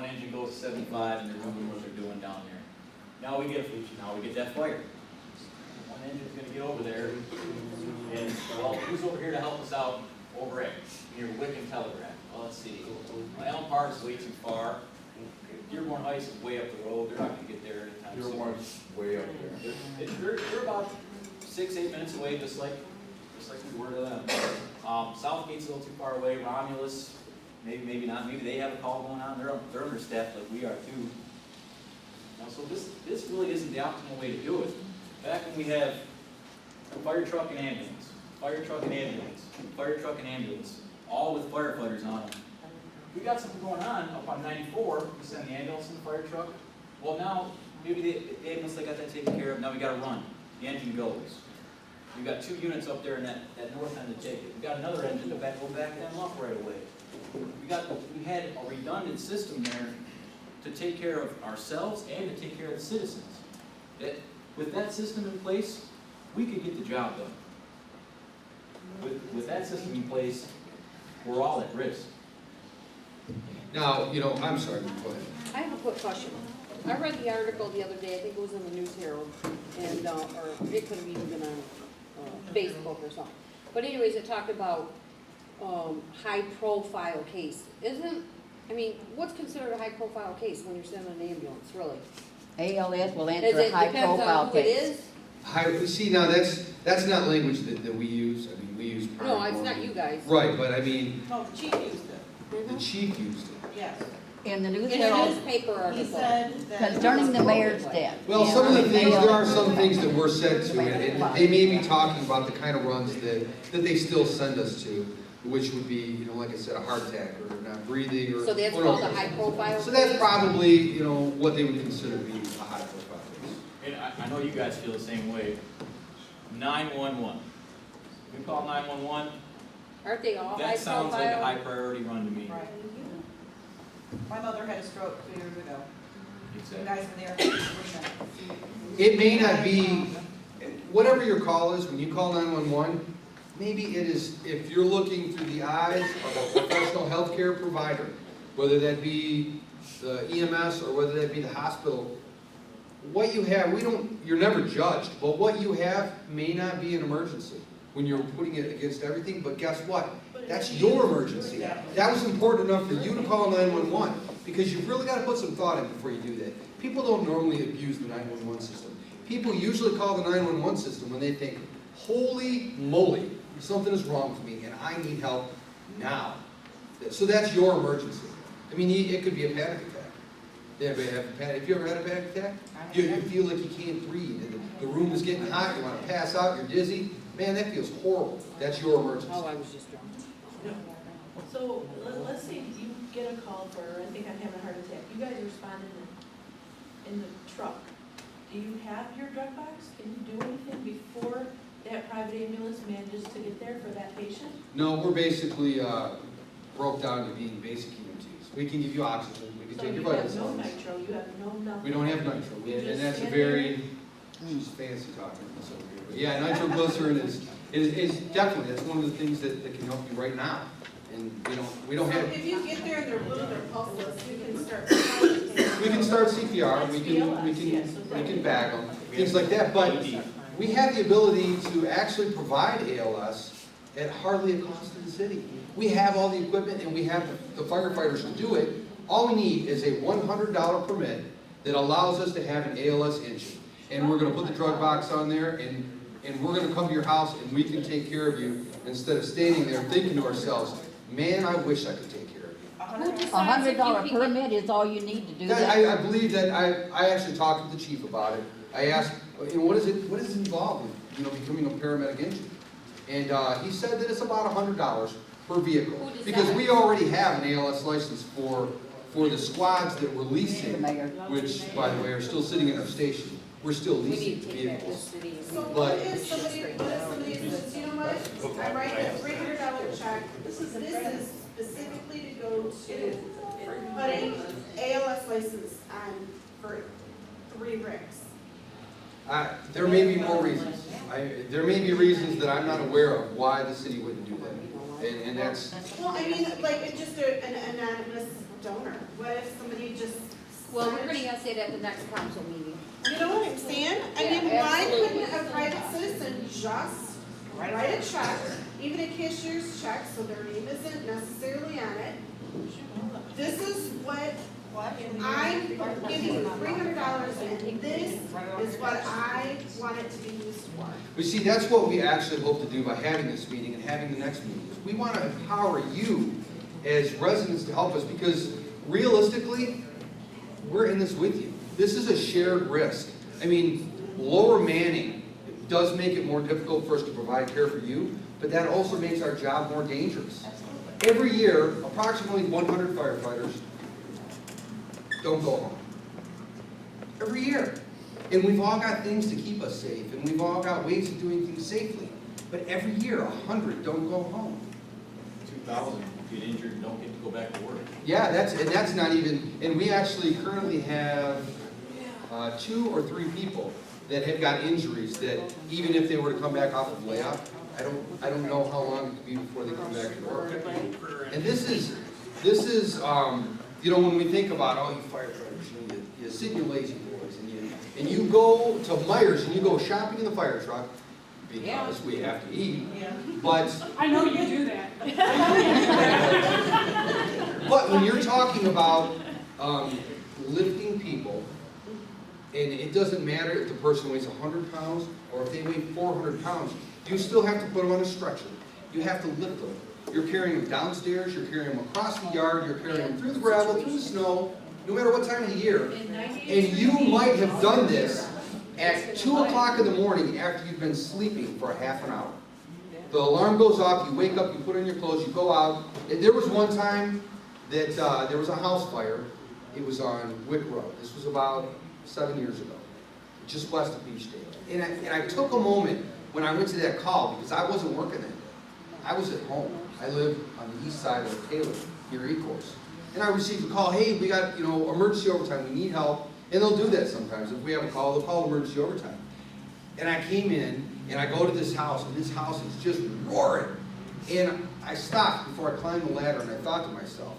one engine goes to 75 and they're doing what they're doing down there. Now we get that fire. One engine's gonna get over there, and well, who's over here to help us out over at near Wick and Telegraph? Well, let's see. Elm Park's way too far. Dearborn Heights is way up the road. They're not gonna get there anytime soon. Dearborn's way up there. They're about 6-8 minutes away, just like we were to them. Southgate's a little too far away. Romulus, maybe not. Maybe they have a call going on. They're understaffed like we are too. Now, so this really isn't the optimal way to do it. Back when we had fire truck and ambulance, fire truck and ambulance, fire truck and ambulance, all with firefighters on them. We got something going on up on 94. We send the ambulance and the fire truck. Well, now maybe the ambulance, they got that taken care of. Now we got to run. The engine goes. We've got 2 units up there in that north end to take it. We got another engine to go back them up right away. We had a redundant system there to take care of ourselves and to take care of the citizens. With that system in place, we could get the job done. With that system in place, we're all at risk. Now, I'm sorry, go ahead. I have a quick question. I read the article the other day, I think it was in the News Herald, and, or it could have even been on Facebook or something. But anyways, it talked about high-profile case. What's considered a high-profile case when you're sending an ambulance, really? ALS will Is answer it a high depends profile on who it case. is? See, now that's not language that we use. I mean, we use. No, it's not you guys. Right, but I mean, No, the chief used it, the chief used it. yes. In the News In a Herald, newspaper He article. said that. concerning the mayor's death. Well, some of the things, there are some things that were said to it, and they may be talking about the kind of runs that they still send us to, which would be, like I said, a heart attack or not breathing or. So that's or- called a high-profile? So that's probably, what they would consider to be a high profile case. And I know you guys feel the same way. 911. We call 911. Aren't they all That sounds like a high-profile? high priority run to me. Right. My mother had a stroke 2 years ago. You Exactly. guys were there for 3 minutes. It may not be, whatever your call is, when you call 911, maybe it is, if you're looking through the eyes of a professional healthcare provider, whether that be the EMS or whether that be the hospital, what you have, you're never judged, but what you have may not be an emergency when you're putting it against everything, but guess what? That's your emergency. That was important enough for you to call 911, because you've really got to put some thought in before you do that. People don't normally abuse the 911 system. People usually call the 911 system when they think, holy moly, something is wrong with me and I need help now. So that's your emergency. I mean, it could be a panic attack. Have you ever had a panic attack? You feel like you can't breathe, and the room is getting hot, you want to pass out, you're dizzy. Man, that feels horrible. That's your emergency. Oh, I was just drunk. So let's say you get a call for, I think I'm having a heart attack. You guys respond in the truck. Do you have your drug box? Can you do anything before that private ambulance manages to get there for that patient? No, we're basically broke down to being basic EMTs. We can give you oxygen, we can So take you your have vitals. no nitro, you have no nothing. We don't have nitro, You and just that's a stand very, she's fancy talking to us over here. But yeah, nitroglycerin is definitely, that's one of the things that can help you right now. And we don't So have, if you get there and they're blowing their pulses, you can start. we can start CPR, we can bag them, things like that, but we have the ability to actually provide ALS at hardly a cost to the city. We have all the equipment and we have the firefighters to do it. All we need is a $100 permit that allows us to have an ALS engine. And we're gonna put the drug box on there and we're gonna come to your house and we can take care of you instead of standing there thinking to ourselves, man, I wish I could take care of you. Who decides if you $100 can get- permit is all you need to do That, that. I believe that I actually talked with the chief about it. I asked, what is it involved with, becoming a paramedic engine? And he said that it's about $100 per vehicle. Who decides? Because we already have an ALS license for the squads that we're leasing, Mayor. which, by the way, are still sitting in our station. We're still We leasing need to take back this vehicles. city. So what if somebody says, you know what, I write a $300 check, this is specifically to go to putting ALS license on for 3 rigs. There may be more reasons. There may be reasons that I'm not aware of why the city wouldn't do that. And that's, Well, I mean, like, it's just an anonymous donor. What if somebody Well, we're gonna say that at the next council meeting. You know what I'm saying? I Yeah, mean, why absolutely. couldn't a private citizen just write a check, even a cashier's check, so their name isn't necessarily on it? This is what I'm giving you $300, and this is what I want it to be used for. But see, that's what we actually hope to do by having this meeting and having the next meeting. Is we want to empower you as residents to help us, because realistically, we're in this with you. This is a shared risk. I mean, lower manning does make it more difficult for us to provide care for you, but that also makes our job more dangerous. Every year, approximately 100 firefighters don't go home. Every year. And we've all got things to keep us safe, and we've all got ways of doing things safely. But every year, 100 don't go home. 2,000 get injured and don't get to go back to work. Yeah, that's not even, and we actually currently have 2 or 3 people that have got injuries that even if they were to come back off of layoff, I don't know how long it could be before they come back to work. And this is, you know, when we think about all you firefighters, you sit in your lazy boys, and you go to Myers and you go shopping in the fire truck, because we have to eat, but I know you do that. But when you're talking about lifting people, and it doesn't matter if the person weighs 100 pounds or if they weigh 400 pounds, you still have to put them on a stretcher. You have to lift them. You're carrying them downstairs, you're carrying them across the yard, you're carrying them through the gravel, through the snow, no matter what time of the year. And you might have done this at 2 o'clock in the morning after you've been sleeping for a half an hour. The alarm goes off, you wake up, you put on your clothes, you go out. And there was one time that there was a house fire. It was on Wick Road. This was about 7 years ago, just west of Beach Day. And I took a moment when I went to that call, because I wasn't working that day. I was at home. I live on the east side of Taylor, near Ecorse. And I received a call, hey, we got, you know, emergency overtime, we need help. And they'll do that sometimes. If we have a call, they'll call emergency overtime. And I came in, and I go to this house, and this house is just roaring. And I stopped before I climbed the ladder, and I thought to myself,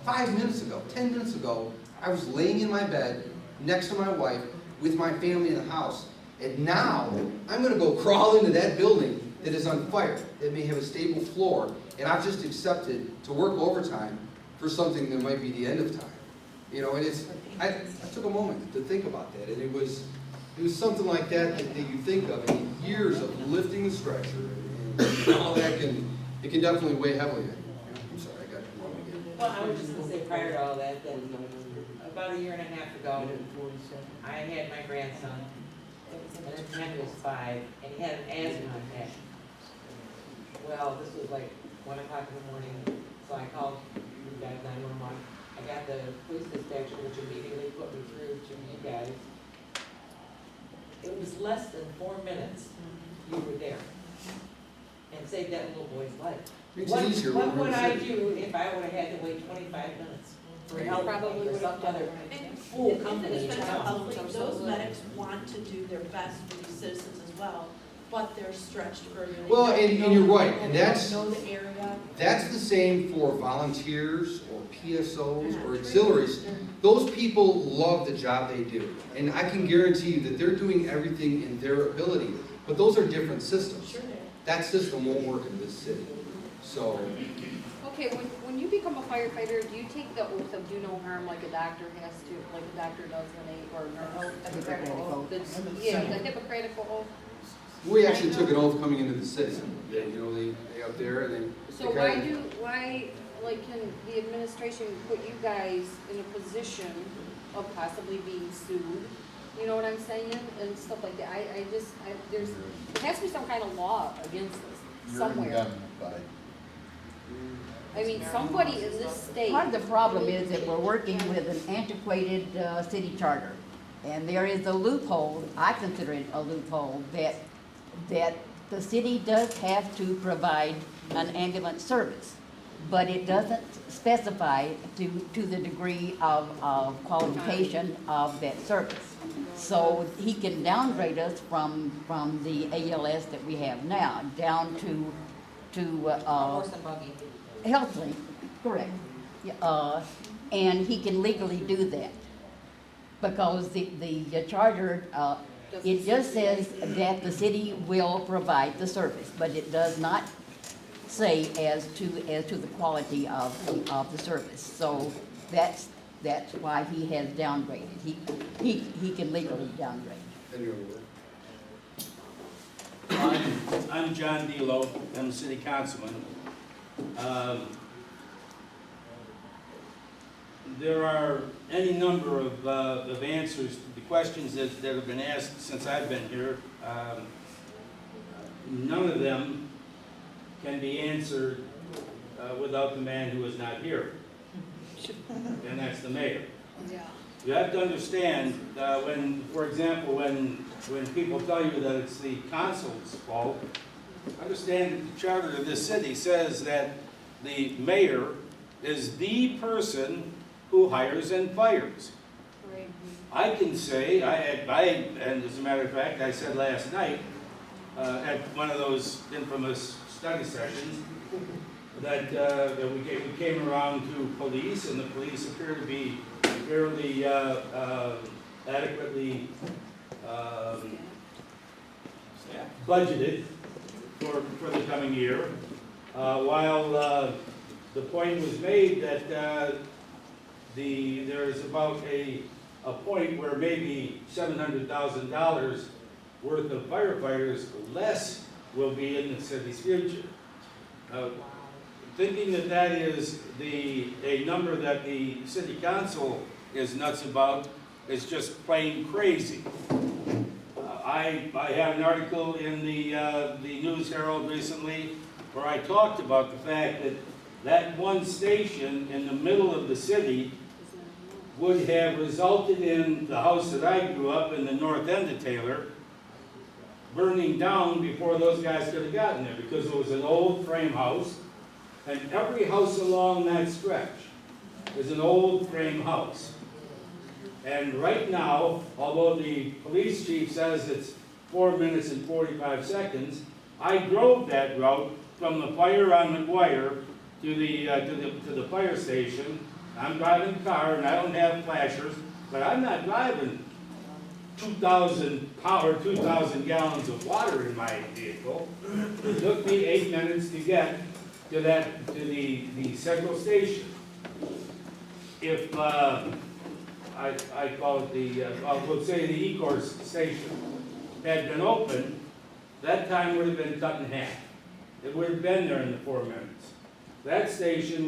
5 minutes ago, 10 minutes ago, I was laying in my bed next to my wife with my family in the house. And now, I'm going to go crawl into that building that is on fire, that may have a stable floor, and I've just accepted to work overtime for something that might be the end of time. You know, and it's, I took a moment to think about that, and it was something like that you think of, and years of lifting the stretcher, and all that it can definitely weigh heavily on you. I'm sorry, I got it wrong again. Well, I was just gonna say prior to all that about 1.5 years ago, I had my grandson, and at the time he was 5, and he had an asthma attack. Well, this was like 1 o'clock in the morning, so I called you guys 911. I got the police dispatcher, which immediately put me through to you guys. It was less than 4 minutes you were there, and saved that little boy's life. Makes it easier. What would I do if I would have had to wait 25 minutes for help Probably for would some have done other it. full In company in defense of town? public, those medics want to do their best for these citizens as well, but they're stretched further. They Well, don't and know you're the right, people, and they don't that's- know the area. That's the same for volunteers or PSOs or auxiliaries. Those people love the job they do. And I can guarantee you that they're doing everything in their ability. But those are different systems. Sure they are. That system won't work in this city. So, Okay, when you become a firefighter, do you take the oath of do no harm like a doctor has to, like a doctor does when they, or an oath, a Hippocratic oath? Yeah, the Hippocratic oath. we actually took an oath coming into the city. They, you know, they up there and then. So why, like, can the administration put you guys in a position of possibly being sued? You know what I'm saying? And stuff like that. There has to be some kind of law against this somewhere. I mean, somebody in this state. Part of the problem is that we're working with an antiquated city charter. And there is a loophole, I consider it a loophole, that the city does have to provide an ambulance service. But it doesn't specify to the degree of qualification of that service. So he can downgrade us from the ALS that we have now, down to Horse and buggy. HealthLink, correct. Yeah, and he can legally do that. Because the charter, it just says that the city will provide the service, but it does not say as to the quality of the service. So that's why he has downgraded. He can legally downgrade. And your word. I'm John Delo, I'm a city councilman. There are any number of answers to the questions that have been asked since I've been here. None of them can be answered without the man who is not here, and that's the mayor. Yeah. You have to understand, when, for example, when people tell you that it's the council's fault, understand that the charter of this city says that the mayor is the person who hires and fires. Right. I can say, and as a matter of fact, I said last night, at one of those infamous study sessions, that we came around to police, and the police appear to be fairly adequately budgeted for the coming year, while the point was made that there is about a point where maybe $700,000 worth of firefighters less will be in the city's future. Thinking that that is a number that the city council is nuts about is just plain crazy. I had an article in the News Herald recently where I talked about the fact that one station in the middle of the city would have resulted in the house that I grew up in the north end of Taylor burning down before those guys could have gotten there, because it was an old frame house, and every house along that stretch is an old frame house. And right now, although the police chief says it's 4 minutes and 45 seconds, I drove that route from the fire on McGuire to the fire station. I'm driving a car and I don't have flashers, but I'm not driving 2,000 gallons of water in my vehicle. It took me 8 minutes to get to the central station. If I call it let's say the E-Course station had been open, that time would have been cut in half. It would have been there in the 4 minutes. That station